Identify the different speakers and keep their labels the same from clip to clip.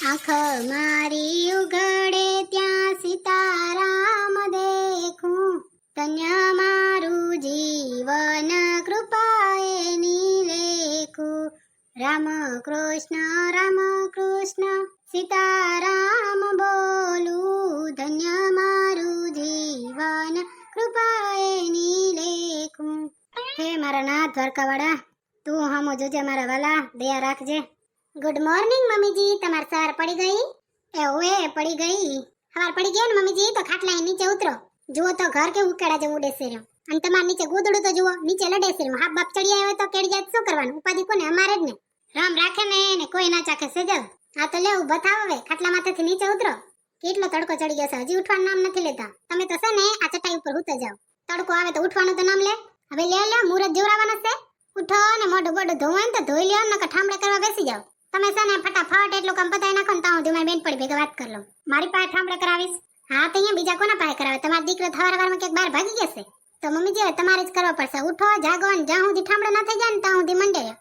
Speaker 1: આંખ મારી ઉઘડે ત્યાં સીતારામ દેખું, ધન્ય મારું જીવન કૃપાએ લેખું. રામ કૃષ્ણ સીતારામ બોલું, ધન્ય મારું જીવન કૃપાએ લેખું. હે મારા નાથ દ્વારકાવાળા, તું હમો જોજે મારા વાલા, દયા રાખજે. ગુડ મોર્નિંગ મમ્મીજી, તમાર સવાર પડી ગઈ? એ ઓએ પડી ગઈ. સવાર પડી ગઈ ને મમ્મીજી, તો ખાટલા નીચે ઉતરો. જુઓ તો ઘર કેવું ઉકેડા જેવું ઉડે છે રહ્યો. અને તમાર નીચે ગોદડું તો જુઓ, નીચે લડે છે રહ્યો. હાફ બાપ ચડી આવ્યો તો કેડી જાત શું કરવાનું? ઉપાધિ કોને? અમારે જ ને. રામ રાખે ને કોઈ ના ચાખે સેજલ. આ તો લે ઉભા થાવ હવે, ખાટલા માંથી નીચે ઉતરો. કેટલો તડકો ચડી ગયો છે, હજી ઉઠવાનું નામ નથી લેતા. તમે તો છે ને આ ચટાઈ ઉપર ઉતર જાવ. તડકો આવે તો ઉઠવાનું તો નામ લે. હવે લે મુહૂર્ત જેવરાવાના છે. ઉઠો ને મોઢું બોઢું ધોવાય ને તો ધોઈ લ્યો, નકર ઠામડે કરવા બેસી જાવ. તમે છે ને ફટાફટ એટલું કામ પતાઈ નાખો ને તાવ મારી બેન પડી ભેગા વાત કર લો. મારી પાસે ઠામડે કરાવીશ? હા તો અહીંયા બીજા કોના પાસે કરાવે? તમારો દીકરો થવારમાં ક્યાંક બહાર ભાગી જશે તો મમ્મીજી હવે તમારે જ કરવા પડશે. ઉઠો જાગો ને જ્યાં સુધી ઠામડો ન થઈ જાય ને ત્યાં સુધી મંડે રહ્યો.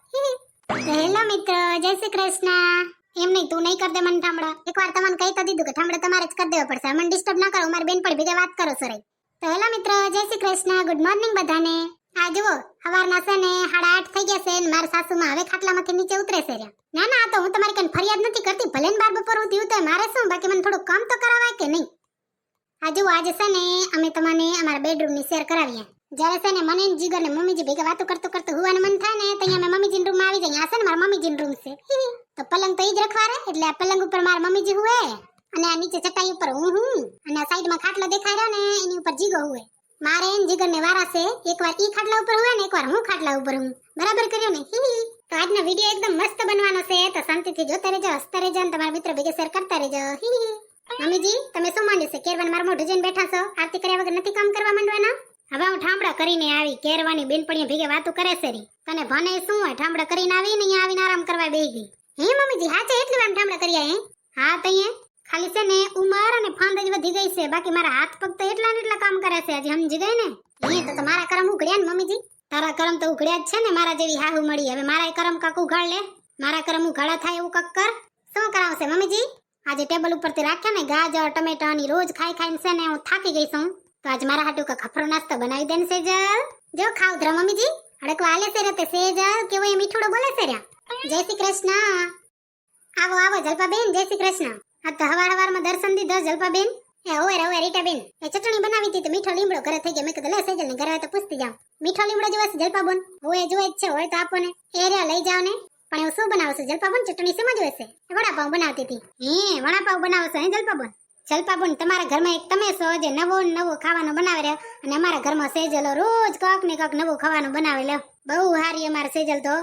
Speaker 1: હેલો મિત્ર, જય શ્રી કૃષ્ણ. એમ નહીં, તું નહીં કર દે મને ઠામડા. એકવાર તમને કહી તો દીધું કે ઠામડે તમારે જ કરી દેવો પડશે. મને ડિસ્ટર્બ ના કરો, મારી બેન પડી ભેગા વાત કરો સરાઈ. તો હેલો મિત્ર, જય શ્રી કૃષ્ણ, ગુડ મોર્નિંગ બધાને. આ જુઓ સવારના છે ને 8:30 થઈ ગયા છે ને મારા સાસુમાં હવે ખાટલામાંથી નીચે ઉતરે છે રહ્યા. ના ના, આ તો હું તમારી કઈ ફરિયાદ નથી કરતી. ભલે ને બાર બપોર ઉઠી ઉતરે મારે શું, બાકી મને થોડું કામ તો કરાવાય કે નહીં? આ જુઓ આજે છે ને અમે તમને અમારા બેડરૂમ ની શેર કરાવીએ. જ્યારે છે ને મને જીગર ને મમ્મીજી ભેગા વાતો કરતો હુવાનું મન થાય ને ત્યાં અમે મમ્મીજી રૂમ માં આવી જઈએ. આ છે ને મારા મમ્મીજી રૂમ છે. તો પલંગ તો ઈ જ રખવારે, એટલે આ પલંગ ઉપર મારા મમ્મીજી હુએ અને આ નીચે ચટાઈ ઉપર હું અને આ સાઈડમાં ખાટલો દેખાઈ રહ્યો ને એની ઉપર જીગો હુએ. મારે એન જીગર ને વારા છે, એકવાર ઈ ખાટલા ઉપર હુએ ને એકવાર હું ખાટલા ઉપર હું. બરાબર કર્યો ને? તો આજનો વિડિયો એકદમ મસ્ત બનવાનો છે, તો શાંતિથી જોતા રહેજો, હસતા રહેજો અને તમારા મિત્રો ભેગા શેર કરતા રહેજો. મમ્મીજી તમે શું માંડ્યું છે? કેરવાન મારા મોઢું જોઈને બેઠા છો? આરતી કર્યા વગર નથી કામ કરવા માંડવાના? હવે હું ઠામડા કરીને આવી, કેરવાની બેનપણીઓ ભેગા વાતો કરે છે રી. તને ભને શું હોય? ઠામડા કરીને આવી ને અહીંયા આવીને આરામ કરવા બેહી ગઈ. હે મમ્મીજી હાચે એટલી વાર ઠામડા કર્યા? હે હા તઈએ ખાલી છે ને ઉંમર અને ફાંદ જ વધી ગઈ છે, બાકી મારા હાથ પગ તો એટલા ને એટલા કામ કરે છે. હજી સમજી ગઈ ને? એ તો મારા કરમ ઉઘડ્યા ને મમ્મીજી. તારા કરમ તો ઉઘડ્યા જ છે ને, મારા જેવી હાહુ મળી. હવે મારા કરમ કાક ઉઘાડ લે. મારા કરમ ઉઘાડા થાય એવું કાક કર. શું કરાવશે મમ્મીજી? આજે ટેબલ ઉપરથી રાખ્યા ને ગાજર ટમેટા ની રોજ ખાઈ ખાઈને છે ને હું થાકી ગઈ છું. તો આજ મારા હાટુ કા ખફરો નાસ્તો બનાવી દે ને સેજલ. જો ખાવ ધરા મમ્મીજી. હડકવા આલે છે રતે સેજલ કેવો એ મીઠુડો બોલે છે રહ્યા. જય શ્રી કૃષ્ણ. આવો આવો જલપાબેન, જય શ્રી કૃષ્ણ. આ તો હવારમાં દર્શન દીધો જલપાબેન. એ ઓય રીટાબેન, એ ચટણી બનાવી હતી તો મીઠો લીમડો ઘરે થઈ ગયો. મેં કીધું લે સેજલ ને ઘરે તો પૂછતી જાવ. મીઠો લીમડો જોવે છે જલપાબેન? હોય જોવે જ છે, હોય તો આપો ને. એ રહ્યા લઈ જાવ ને. પણ એવું શું બનાવશે જલપાબેન? ચટણી શેમાં જોવે છે? વડાપાવ બનાવતી હતી. હે વડાપાવ બનાવશો હે જલપાબેન? જલપાબેન તમારા ઘરમાં એક તમે છો જે નવો ખાવાનું બનાવે રહ્યો, અને અમારા ઘરમાં સેજલો રોજ કક ને કક નવું ખાવાનું બનાવે લે. બહુ હારી અમારે સેજલ તો.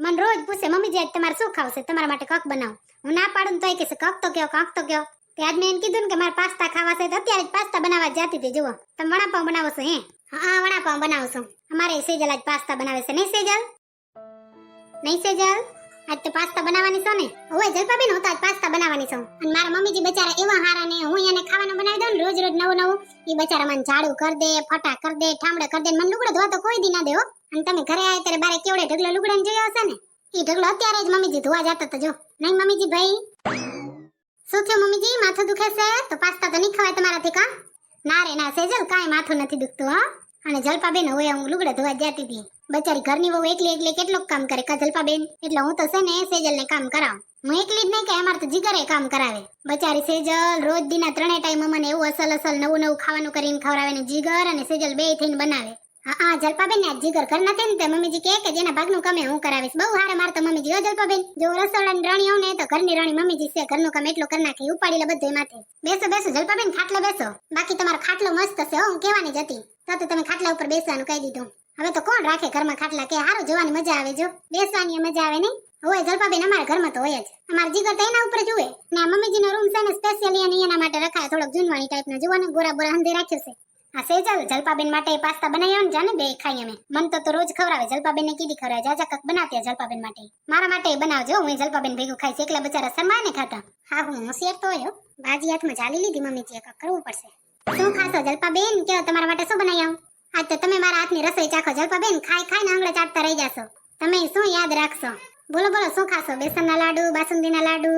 Speaker 1: મને રોજ પૂછે મમ્મીજી આજ તમારે શું ખાવશે, તમારા માટે કક બનાવ. હું ના પાડું તોય કહેશે કક તો કયો. તે આજ મેં એમ કીધું ને કે મારે પાસ્તા ખાવા છે, તો અત્યારે જ પાસ્તા બનાવવા જતી હતી. જુઓ તમે વડાપાવ બનાવો છો? હે હા વડાપાવ બનાવશો. અમારે સેજલ આજ પાસ્તા બનાવે છે. નહીં સેજલ? નહીં સેજલ? આજ તો પાસ્તા બનાવવાની છો ને? ઓય જલપાબેન હું તો આજ પાસ્તા બનાવવાની છું. અને મારા મમ્મીજી બચારા એવા હારા ને, હું એને ખાવાનું બનાવી દઉં ને રોજ નવું. ઈ બચારા મને ઝાડુ કર દે, ફટા કર દે, ઠામડા કર દે. મને લુગડો ધોવા તો કોઈ દી ના દે હો. અને તમે ઘરે આવ્યા ત્યારે બારે કેવડે ઢગલો લુગડાને જોયો હશે ને? ઈ ઢગલો અત્યારે જ મમ્મીજી ધોવા જતા તો જો. નહીં મમ્મીજી ભાઈ? શું થયું મમ્મીજી? માથું દુખે છે? તો પાસ્તા તો નહીં ખવાય તમારાથી કા? ના રે ના સેજલ, કાંઈ માથું નથી દુખતું હો. અને જલપાબેન હવે હું લુગડા ધોવા જતી હતી. બચારી ઘરની વહુ એકલી કેટલું કામ કરે કા જલપાબેન? એટલે હું તો છે ને સેજલ ને કામ કરાવું. હું એકલી જ નહીં કે અમારે તો જીગરે કામ કરાવે. બચારી સેજલ રોજ દીના 3 ટાઈમ મને એવું અસલ નવું ખાવાનું કરીને ખવડાવે ને જીગર અને સેજલ બે થઈને બનાવે. હા જલપાબેન ને જીગર ઘર નથી ને તે મમ્મીજી કે જેના ભાગનું કામ હું કરાવીશ. બહુ હારે મારે તો મમ્મીજી. હો જલપાબેન, જો રસોડાની રાણી આવ ને તો ઘરની રાણી મમ્મીજી છે. ઘરનું કામ એટલું કરી નાખે, ઉપાડી લે બધે માથે. બેસો જલપાબેન, ખાટલે બેસો. બાકી તમારો ખાટલો મસ્ત છે હો, હું કહેવાની જ હતી. તો તમે ખાટલા ઉપર બેસવાનું કહી દીધું. હવે તો કોણ રાખે ઘરમાં ખાટલા? કે હારું જોવાની મજા આવે, જો બેસવાની મજા આવે નહીં? હોય જલપાબેન અમારા ઘરમાં તો હોય જ. અમારા જીગર તો એના ઉપર જુએ ને. આ મમ્મીજીનો રૂમ છે ને સ્પેશિયલી એના માટે રખાય, થોડોક જૂનવાણી ટાઈપનો. જુઓ ને ગોરા બોરા હંધે રાખ્યું છે. આ સેજલ જલપાબેન માટે પાસ્તા બનાવ્યા ને જાને બે ખાઈ અમે. મન તો રોજ ખવડાવે. જલપાબેન ને કીધી ખવડાવે. જાજા કક બનાવતી જલપાબેન માટે. મારા માટે બનાવજો, હું જલપાબેન ભેગું ખાઈશ. એકલા બચારા શરમાય ને ખાતા. હા હું હોશિયાર તો હોય. બાજી હાથમાં ચાલી લીધી મમ્મીજી, કક કરવું પડશે. શું ખાશો જલપાબેન? કેવો તમારા માટે શું બનાવી આવું? આજ તો તમે મારા હાથની રસોઈ ચાખો જલપાબેન. ખાઈને આંગળા ચાટતા રહી જાશો. તમે શું યાદ રાખશો? બોલો શું ખાશો? બેસનના લાડુ, બાસુંદીના લાડુ,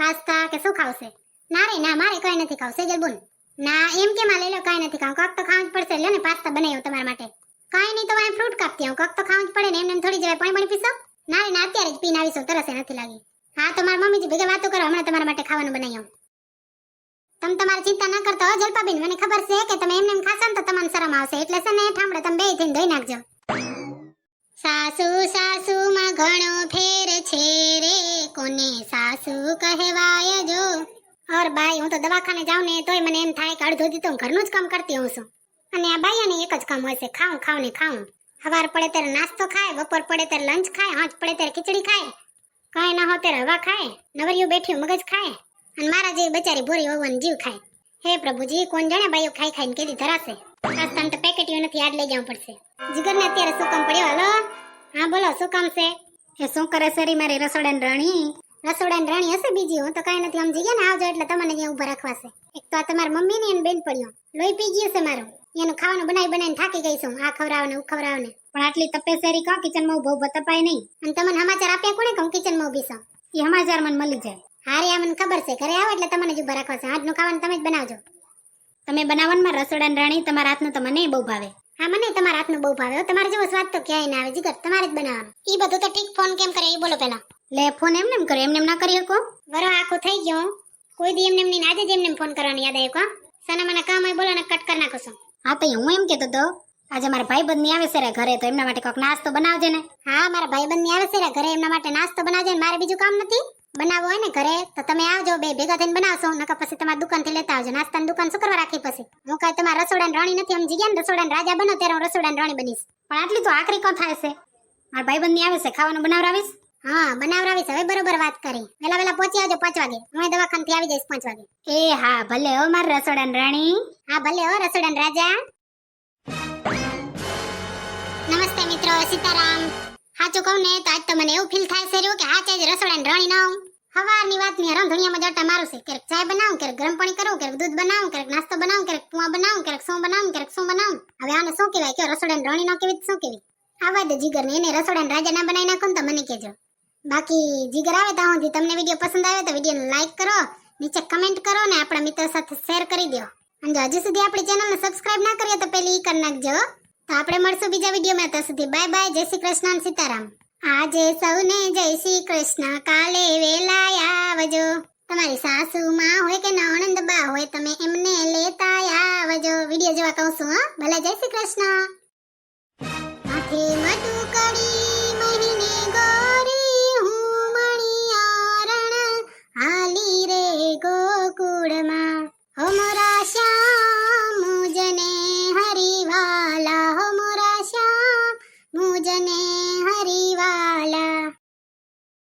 Speaker 1: પાસ્તા કે શું ખાવશે? ના રે ના, મારે કઈ નથી ખાવ. સેજલ બોલ. ના એમ કેમ આ લઈ લો, કઈ નથી ખાવ. કાક તો ખાવું જ પડશે. લ્યો ને પાસ્તા બનાવ્યો તમારા માટે. કઈ નહીં તો વાય ફ્રૂટ કાપતી આવું. કાક તો ખાવું જ પડે ને, એમને એમ થોડી જવાય. પાણી પીશો? ના રે ના, અત્યારે જ પીને આવીશું. તરસે નથી લાગી. હા તો મારા મમ્મીજી ભેગા વાતો કરો, હમણાં તમારા માટે ખાવાનું બનાવી આવું. તમે તમારી ચિંતા ના કરતા હો જલપાબેન, મને ખબર છે કે તમે એમને એમ ખાશો ને તો તમને શરમ આવશે. એટલે છે ને ઠામડે તમે બે થઈને ધોઈ નાખજો. સાસુ સાસુ માં ઘણો ફેર છે રે, કોને સાસુ કહેવાય જો. ઓર બાઈ, હું તો દવાખાને જાઉં ને તોય મને એમ થાય કે અડધો દી તો હું ઘરનું જ કામ કરતી હોઉં છું. અને આ બાયાને એક જ કામ હોય છે, ખાવું ખાવું ને ખાવું. સવાર પડે ત્યારે નાસ્તો ખાય, બપોર પડે ત્યારે લંચ ખાય, સાંજ પડે ત્યારે ખીચડી ખાય, કાંઈ ના હોય ત્યારે હવા ખાય, નવરિયું બેઠ્યું મગજ ખાય, અને મારા જેવી બચારી ભોરી હોવાનો જીવ ખાય. હે પ્રભુજી, કોણ જાણે બાઈઓ ખાઈ ખાઈને કેદી ધરાશે. રસ્તામાં તો પેકેટીઓ નથી, યાદ લઈ જવું પડશે. જીગરને અત્યારે શું કામ પડ્યો? હાલો હા બોલો, શું કામ છે? એ શું કરે છે રી મારી રસોડાની રાણી? રસોડાની રાણી હશે બીજી, હું તો કાંઈ નથી સમજી ગયા ને. આવજો એટલે તમને ત્યાં ઉભા રાખવાશે. એક તો આ તમારી મમ્મી ને એને બેન પડ્યો લોહી પી ગયું છે મારું. એનું ખાવાનું બનાવી બનાવીને થાકી ગઈ છું. આ ખવડાવ ને ખવડાવ ને. પણ આટલી તપેસેરી કા કિચનમાં ઉભો ઉભો તપાય નહીં. અને તમને સમાચાર આપ્યા કોણે કે હું કિચનમાં ઊભી છું? એ સમાચાર મને મળી જાય. હારે આ મને ખબર છે. ઘરે આવો એટલે તમને જ ઉભા રાખવાશે. આજનું ખાવાનું તમે જ બનાવજો. તમે બનાવવામાં રસોડાની રાણી, તમારા હાથનું તો મને બહુ ભાવે. હા મને તમારા હાથનું બહુ ભાવે. તમારે જેવો સ્વાદ તો ક્યાંય ના આવે. જીગર તમારે જ બનાવવાનું. ઈ બધું તો ઠીક, ફોન કેમ કરે એ બોલો પેલા. લે ફોન એમને એમ કરે, એમને એમ ના કરી શકો. વરો આખું થઈ ગયો. કોઈ દી એમને એમની આજે જ એમને ફોન કરવાની યાદ આવ્યો. સના મને કામ હોય બોલો ને કટ કરી નાખો છો. હા તો હું એમ કેતો તો આજે મારા ભાઈબંધ ની આવે છે ઘરે, તો એમના માટે કોઈક નાસ્તો બનાવજે ને. હા મારા ભાઈબંધ ની આવે છે ઘરે, એમના માટે નાસ્તો બનાવજે ને. મારે બીજું કામ નથી. બનાવો હોય ને ઘરે તો તમે આવજો, બે ભેગા થઈને બનાવશો. નકર પછી તમારી દુકાન થી લેતા આવજો. નાસ્તાની દુકાન શું કરવા રાખી? પછી હું કઈ તમારા રસોડાની રાણી નથી સમજી ગયા ને. રસોડાની રાજા બનો ત્યારે હું રસોડાની રાણી બનીશ. પણ આટલી તો આખરી કોણ થાય છે? મારા ભાઈબંધ ની આવે છે, ખાવાનું બનાવરાવીશ. હા બનાવરાવીશ. હવે બરોબર વાત કરી. વેલા પહોંચી આવજો 5 વાગે. હું દવાખાને થી આવી જઈશ 5 વાગે. એ હા ભલે હો મારી રસોડાની રાણી. હા ભલે હો રસોડાની રાજા. નમસ્તે મિત્રો, સીતારામ. સાચું કહું ને તો આજ તો મને એવું ફીલ થાય છે કે આજે જ રસોડાની રાણી ના હું. સવારની વાતની રંધણીયામાં જટા મારું છે. ક્યારેક ચાય બનાવું, ક્યારેક ગરમ પાણી કરું, ક્યારેક દૂધ બનાવું, ક્યારેક નાસ્તો બનાવું, ક્યારેક પુઆ બનાવું, ક્યારેક શું બનાવું, ક્યારેક શું બનાવું. હવે આને શું કહેવાય? કે રસોડાની રાણી નો કેવી શું કેવી? આવા દે જીગર ને, એને રસોડાની રાજા ના બનાવી નાખો ને તો મને કહેજો. બાકી જીગર આવે ત્યાં સુધી તમને વિડીયો પસંદ આવે તો વિડીયોને લાઈક કરો, નીચે કમેન્ટ કરો ને આપણા મિત્રો સાથે શેર કરી દો. અને જો હજી સુધી આપણી ચેનલને સબસ્ક્રાઇબ ના કરી તો પેલી ઈ કરી નાખજો. તો આપણે મળશું બીજા વિડીયોમાં. ત્યાં સુધી બાય બાય. જય શ્રી કૃષ્ણ અને સીતારામ. આજે સૌને જય શ્રી કૃષ્ણ, કાલે વેલા આવજો. તમારી સાસુ માં હોય કે નણંદ બા હોય, તમે એમને લેતા આવજો. વિડીયો જેવા કહું છું હા. ભલે જય શ્રી કૃષ્ણ. માથે મટુકડી મહિને ગોરી, હું મણિયારણ હાલી રે ગોકુળમાં. હો મોરા શ્યામ મુજને હરિવાલા, હો મોરા શ્યામ મુજને